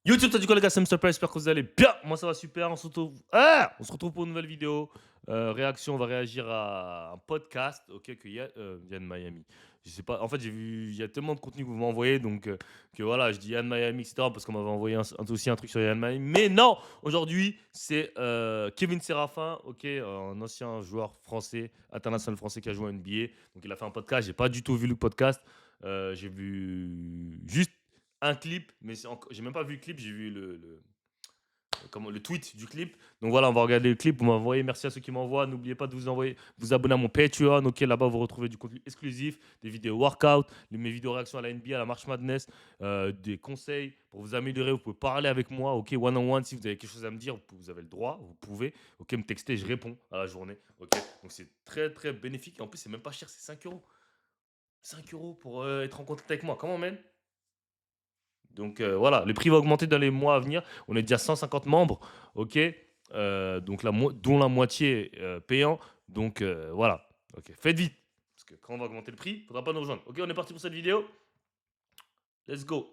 YouTube, t'as du quoi les gars, c'est Mr. Price, j'espère que vous allez bien. Moi ça va super, on se retrouve pour une nouvelle vidéo. Réaction, on va réagir à un podcast, ok, que Yann Miami. Je sais pas, en fait j'ai vu, il y a tellement de contenu que vous m'envoyez, donc que voilà, je dis Yann Miami, etc. parce qu'on m'avait envoyé aussi un truc sur Yann Miami. Mais non, aujourd'hui c'est Kevin Séraphin, ok, un ancien joueur français, international français qui a joué à NBA. Donc il a fait un podcast, j'ai pas du tout vu le podcast. J'ai vu juste un clip, mais j'ai même pas vu le clip, j'ai vu le tweet du clip. Donc voilà, on va regarder le clip. Vous m'envoyez, merci à ceux qui m'envoient. N'oubliez pas de vous abonner à mon Patreon. Ok, là-bas, vous retrouvez du contenu exclusif, des vidéos workout, mes vidéos réactions à la NBA, à la March Madness, des conseils pour vous améliorer. Vous pouvez parler avec moi, ok, one on one. Si vous avez quelque chose à me dire, vous avez le droit, vous pouvez, ok, me texter, je réponds à la journée, ok. Donc c'est très très bénéfique. Et en plus, c'est même pas cher, c'est 5 euros. 5 euros pour être en contact avec moi. Comment, man? Donc voilà, le prix va augmenter dans les mois à venir. On est déjà 150 membres, ok. Donc dont la moitié payant. Donc voilà, ok. Faites vite, parce que quand on va augmenter le prix, il ne faudra pas nous rejoindre. Ok, on est parti pour cette vidéo. Let's go.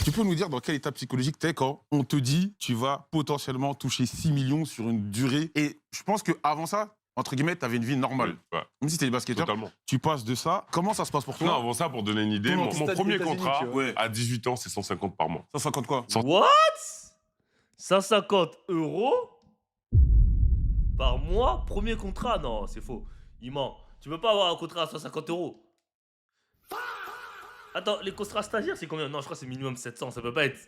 Tu peux nous dire dans quel état psychologique t'es quand on te dit tu vas potentiellement toucher 6 millions sur une durée. Et je pense qu'avant ça, entre guillemets, t'avais une vie normale. Ouais, Même si t'es basketteur, totalement. tu passes de ça. Comment ça se passe pour Non, toi? avant ça, pour donner une idée, Ton mon stade premier des États-Unis, contrat, tu vois. Ouais. à 18 ans, c'est 150 par mois. 150 quoi? What? 150 euros par mois? Premier contrat? Non, c'est faux. Il ment. Tu peux pas avoir un contrat à 150 euros. Attends, les contrats stagiaires, c'est combien? Non, je crois que c'est minimum 700. Ça peut pas être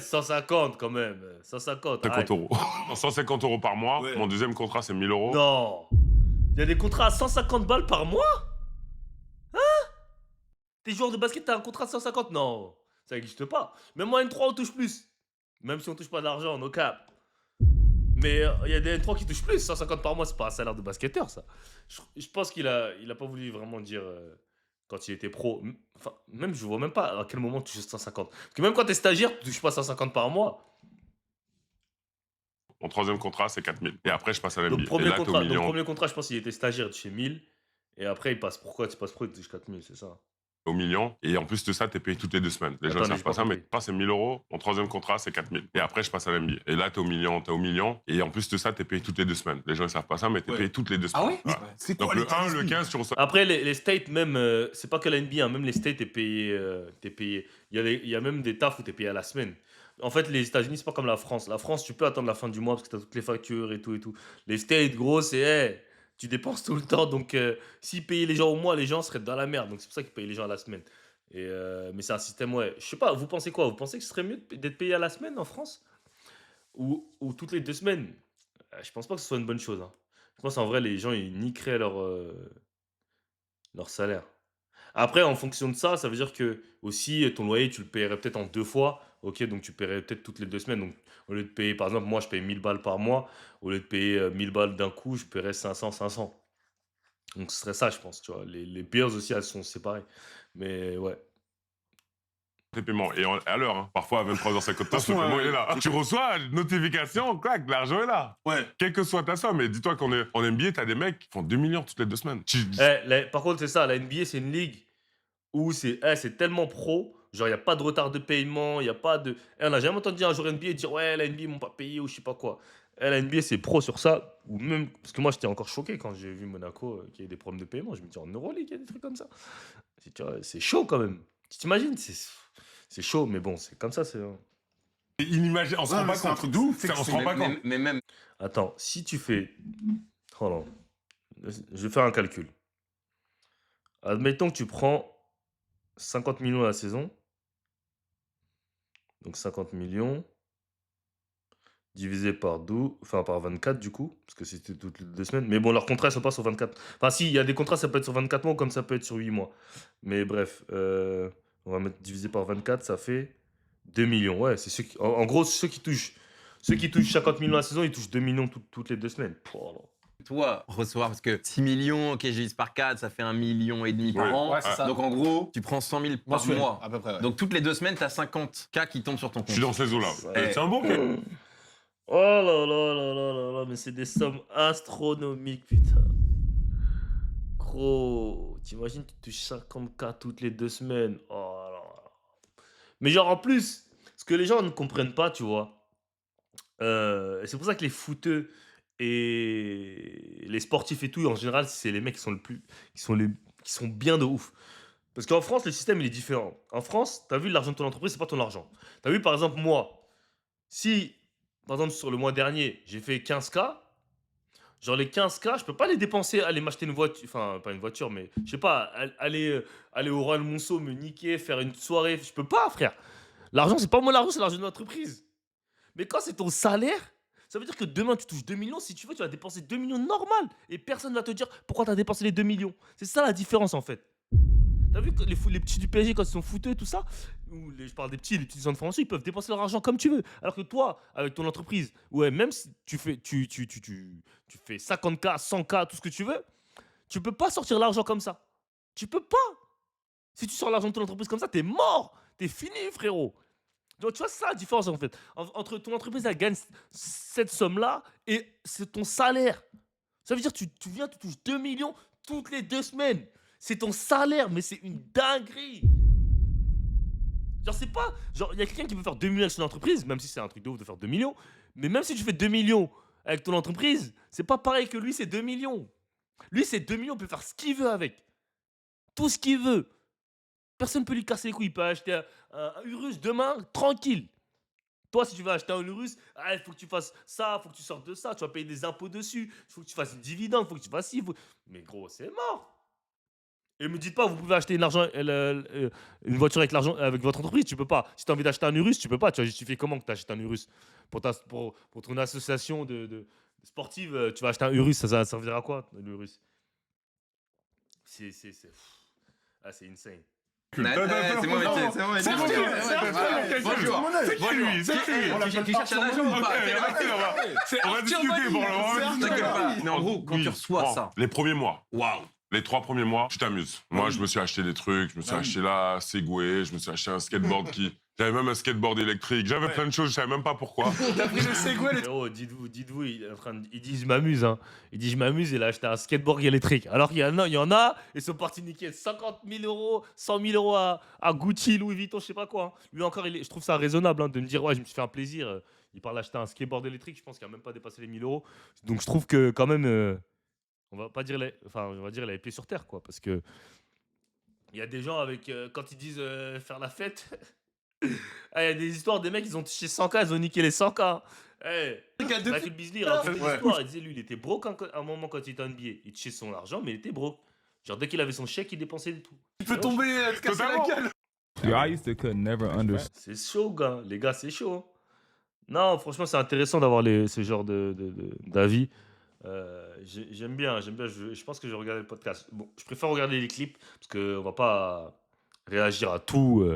150 quand même. 150. 50 arrête. euros. 150 euros par mois. Ouais. Mon deuxième contrat, c'est 1000 euros. Non. Il y a des contrats à 150 balles par mois? Hein? T'es joueur de basket, t'as un contrat de 150? Non. Ça n'existe pas. Même moi, N3, on touche plus. Même si on touche pas d'argent, no cap. Mais il y a des N3 qui touchent plus. 150 par mois, c'est pas un salaire de basketteur, ça. Je pense qu'il a pas voulu vraiment dire quand il était pro. Enfin, même, je vois même pas à quel moment tu touches 150. Parce que même quand t'es stagiaire, tu touches pas 150 par mois. Mon troisième contrat, c'est 4000. Et après, je passe à la Donc, NBA. Et premier là, t'es au contrat, million. je pense qu'il était stagiaire, tu touchais 1000. Et après, il passe. Pourquoi tu passes pro, il touche 4000, c'est ça? Au million. Et en plus de ça, t'es payé toutes les 2 semaines. Les gens ne Attends, mais savent j'ai pas pas ça, mais compris. pas c'est 1000 euros. Mon troisième contrat, c'est 4000. Et après, je passe à la NBA. Et là, t'es au million, t'es au million. Et en plus de ça, t'es payé toutes les 2 semaines. Les gens ne savent pas ça, mais t'es Ouais. payé toutes les 2 Ah semaines. ouais? Mais c'est Donc quoi le l'état 1, le d'esprit? 15, tu reçois. Après, les States, même, c'est pas que la NBA, hein, même les States, t'es payé. Il y a même des tafs où t'es payé à la semaine. En fait, les États-Unis, c'est pas comme la France. La France, tu peux attendre la fin du mois parce que t'as toutes les factures et tout et tout. Les States, gros, c'est. Tu dépenses tout le temps. Donc, s'ils payaient les gens au mois, les gens seraient dans la merde. Donc, c'est pour ça qu'ils payent les gens à la semaine. Mais c'est un système, ouais. Je sais pas, vous pensez quoi? Vous pensez que ce serait mieux d'être payé à la semaine en France? Ou toutes les 2 semaines? Je pense pas que ce soit une bonne chose, hein. Je pense en vrai, les gens, ils niqueraient leur salaire. Après, en fonction de ça, ça veut dire que aussi ton loyer, tu le paierais peut-être en 2 fois. OK, donc tu paierais peut-être toutes les 2 semaines. Donc au lieu de payer, par exemple, moi, je paye 1000 balles par mois. Au lieu de payer 1000 balles d'un coup, je paierais 500. Donc ce serait ça, je pense, tu vois. Les bills aussi, elles sont séparées. Mais ouais. Tes paiements. Et à l'heure, hein. Parfois à 23h59, le Attention, paiement il est là. Tu reçois une notification, clac, l'argent est là. Ouais. Quelle que soit ta somme. Mais dis-toi qu'en NBA, t'as des mecs qui font 2 millions toutes les 2 semaines. Par contre, c'est ça, la NBA, c'est une ligue où c'est tellement pro. Genre, il n'y a pas de retard de paiement, il n'y a pas de. On n'a jamais entendu un joueur NBA dire ouais, la NBA, ils m'ont pas payé ou je sais pas quoi. La NBA, c'est pro sur ça. Ou même. Parce que moi, j'étais encore choqué quand j'ai vu Monaco qu'il y avait des problèmes de paiement. Je me dis en Euroleague, il y a des trucs comme ça. Tu vois, c'est chaud quand même. Tu t'imagines? C'est chaud, mais bon, c'est comme ça. Inimaginable. On se rend Ouais, pas c'est un compte. truc de ouf. On se rend pas compte. Mais même. Attends, si tu fais. Oh non. Je vais faire un calcul. Admettons que tu prends 50 millions à la saison. Donc 50 millions divisé par 12, enfin par 24 du coup, parce que c'était toutes les 2 semaines. Mais bon, leurs contrats ne sont pas sur 24. Enfin, si, il y a des contrats, ça peut être sur 24 mois comme ça peut être sur 8 mois. Mais bref, on va mettre divisé par 24, ça fait 2 millions. Ouais, c'est ceux qui, en gros, ceux qui touchent 50 millions la saison, ils touchent 2 millions toutes les 2 semaines. Oh là. Toi, recevoir, parce que 6 millions, ok, je divise par 4, ça fait 1,5 million par Oui. an. Ouais, c'est ça. Donc en gros, tu prends 100 000 par Mensuel, mois. à peu près. Ouais. Donc toutes les 2 semaines, t'as 50 K qui tombent sur ton Je compte. suis dans ces eaux-là. Eh. C'est un bon cas. Oh là là là là là là, mais c'est des sommes astronomiques, putain. Gros, t'imagines, tu touches 50K toutes les 2 semaines. Oh là là. Mais genre en plus, Ce que les gens ne comprennent pas, tu vois, et c'est pour ça que les footeux et les sportifs et tout, en général, c'est les mecs qui sont le plus qui sont les qui sont bien de ouf. Parce qu'en France, le système, il est différent. En France, tu as vu l'argent de ton entreprise, c'est pas ton argent. Tu as vu, par exemple, moi, si, par exemple, sur le mois dernier, j'ai fait 15K, genre les 15K, je peux pas les dépenser, aller m'acheter une voiture, enfin, pas une voiture, mais je sais pas, aller au Royal Monceau, me niquer, faire une soirée, je peux pas, frère. L'argent, c'est pas mon argent, c'est l'argent de l'entreprise. Mais quand c'est ton salaire, ça veut dire que demain tu touches 2 millions, si tu veux, tu vas dépenser 2 millions normal. Et personne ne va te dire pourquoi tu as dépensé les 2 millions. C'est ça la différence en fait. T'as vu que les petits du PSG, quand ils sont fouteux, tout ça, je parle des petits, les petits enfants, ils peuvent dépenser leur argent comme tu veux. Alors que toi, avec ton entreprise, ouais, même si tu fais 50K, 100K, tout ce que tu veux, tu peux pas sortir l'argent comme ça. Tu peux pas. Si tu sors l'argent de ton entreprise comme ça, t'es mort. T'es fini, frérot. Donc, tu vois, c'est ça la différence en fait. Entre ton entreprise, elle gagne cette somme-là et c'est ton salaire. Ça veut dire que tu viens, tu touches 2 millions toutes les 2 semaines. C'est ton salaire, mais c'est une dinguerie. Genre, c'est pas. Genre, il y a quelqu'un qui peut faire 2 millions avec son entreprise, même si c'est un truc de ouf de faire 2 millions. Mais même si tu fais 2 millions avec ton entreprise, c'est pas pareil que lui, c'est 2 millions. Lui, c'est 2 millions, il peut faire ce qu'il veut avec. Tout ce qu'il veut. Personne ne peut lui casser les couilles. Il peut acheter un Urus demain, tranquille. Toi, si tu veux acheter un Urus, il faut que tu fasses ça, il faut que tu sortes de ça, tu vas payer des impôts dessus, il faut que tu fasses une dividende, il faut que tu fasses ci. Mais gros, c'est mort. Et me dites pas, vous pouvez acheter une voiture avec l'argent avec votre entreprise, tu peux pas. Si tu as envie d'acheter un Urus, tu peux pas. Tu vas justifier comment que tu achètes un Urus pour ton association de sportive, tu vas acheter un Urus, ça va servir à quoi, l'Urus? C'est insane. C'est mon métier, c'est mon métier. Bonjour. Qui cherche un agent ou pas? On va discuter pour le moment. T'inquiète pas. Mais en gros, quand tu reçois ça. Les premiers mois. Waouh. Les 3 premiers mois, tu t'amuses. Moi, je me suis acheté des trucs, je me suis acheté là, Segway, je me suis acheté un skateboard qui. J'avais même un skateboard électrique, j'avais plein de choses, je savais même pas pourquoi. T'as pris le Segway, Frérot, dites-vous, il dit je m'amuse, hein. Il dit je m'amuse, il a acheté un skateboard électrique. Alors qu'il y en a, ils sont partis niquer 50 000 euros, 100 000 euros à Gucci, Louis Vuitton, je sais pas quoi, hein. Lui encore, je trouve ça raisonnable, hein, de me dire ouais, je me suis fait un plaisir. Il parle d'acheter un skateboard électrique, je pense qu'il a même pas dépassé les 1000 euros. Donc je trouve que quand même, on va pas dire on va dire il a les pieds sur terre, quoi, parce que il y a des gens avec quand ils disent faire la fête. Il y a des histoires des mecs, ils ont touché 100K, ils ont niqué les 100K. Michael Beasley racontait des histoires. Il disait, lui, il était broke à un moment quand il était NBA. Il touchait son argent, mais il était broke. Genre, dès qu'il avait son chèque, il dépensait de tout. Tu peux tomber, te casser la gueule. Yo, I used to could never understand. C'est chaud, gars. Les gars, c'est chaud. Non, franchement, c'est intéressant d'avoir ce genre d'avis. J'aime bien. Je pense que je vais regarder le podcast. Bon, je préfère regarder les clips parce qu'on va pas réagir à tout.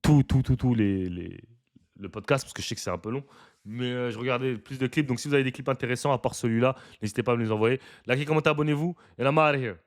Le podcast parce que je sais que c'est un peu long. Mais je regardais plus de clips. Donc, si vous avez des clips intéressants à part celui-là, n'hésitez pas à me les envoyer. Likez, commentez, abonnez-vous. Et I'm out of here.